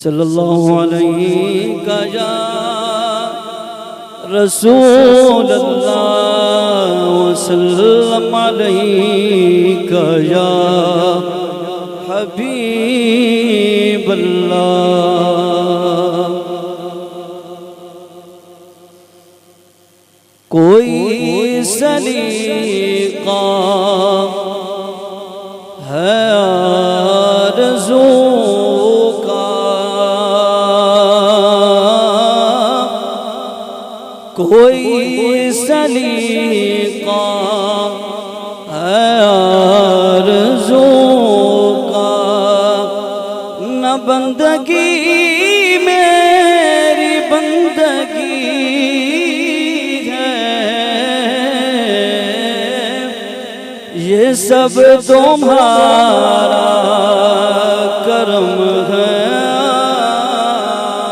सल्लल्लाहु अलैहि या रसूल अल्लाह वसल्लम अलैका या हबीब अल्लाह। कोई सलीका है आरज़ू का, कोई सलीका है आरज़ू का, न बंदगी मेरी बंदगी ये सब तुम्हारा करम है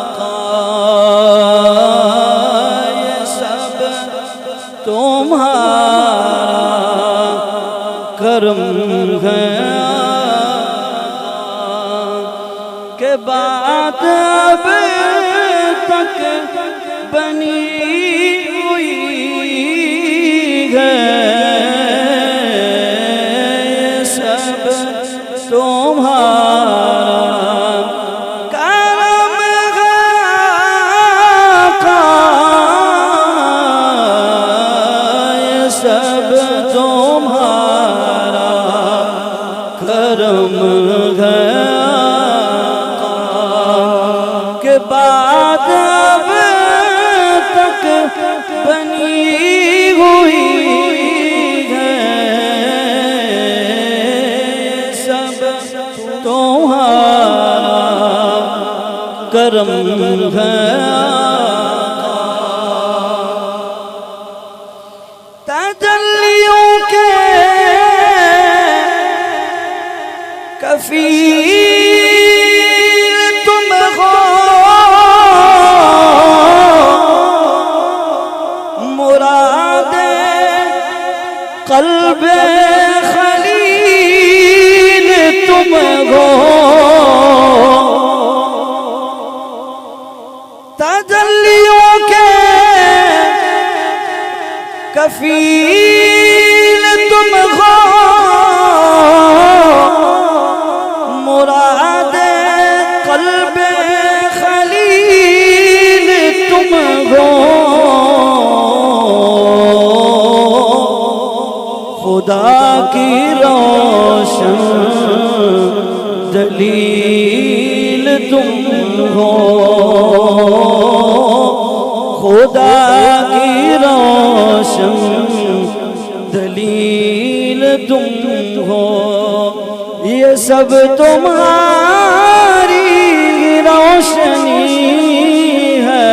आका, ये सब तुम्हारा करम है आका, के बाद अब तक बनी हुई है तुम्हारा करम है आका, ये सब तुम्हारा करम है आका, के बाद अब तक बनी हुई तुम्हारा करम है आका। तजल्लियों के कफील तुम हो, मुरादे क़ल्बे खलील तुम हो, तजल्लियों के कफील तुम हो, मुरादे क़ल्बे खलील तुम हो, खुदा की रोशन दलील तुम हो, खुदा की रोशन दलील तुम हो, ये सब तुम्हारी रोशनी है,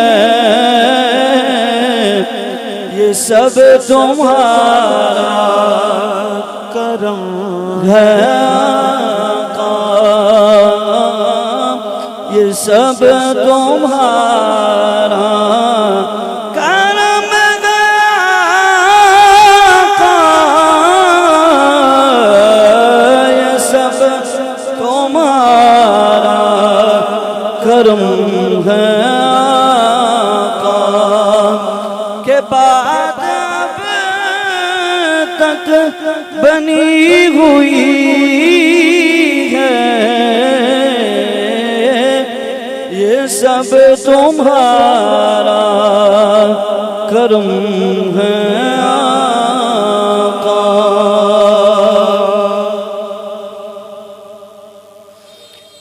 ये सब तुम्हारा करम है आका, ये सब तुम्हारा करम है आका, ये सब तुम्हारा करम है आका, के बाद अब तक बनी हुई है, ये सब तुम्हारा करम है आका।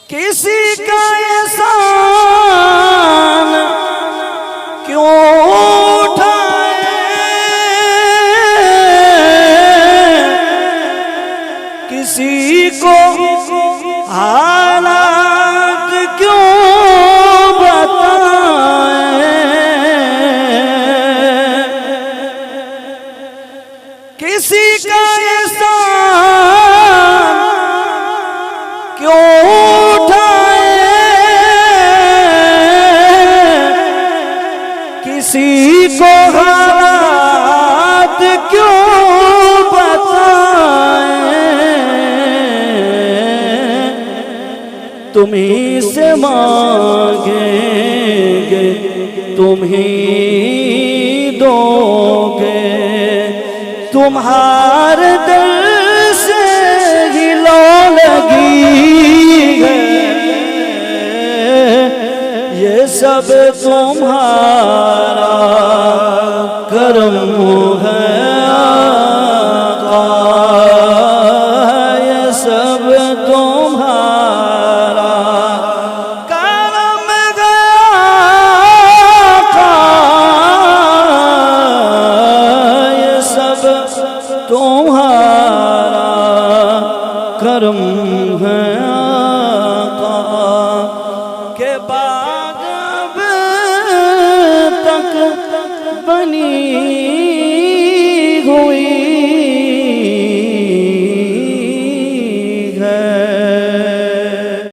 किसी का एहसान क्यों किसी को हालात क्यों बताएं, किसी का एहसान क्यों उठाए, किसी को हालात क्यों बताएं, तुम्हीं से मांगेंगे तुम ही दोगे, तुम्हारे दिल से ही लो लगी है, ये सब तुम्हारा करम है आका, ये सब तुम्हारा करम है आका, ये सब तुम्हारा करम है आका, के बाद अब तक बनी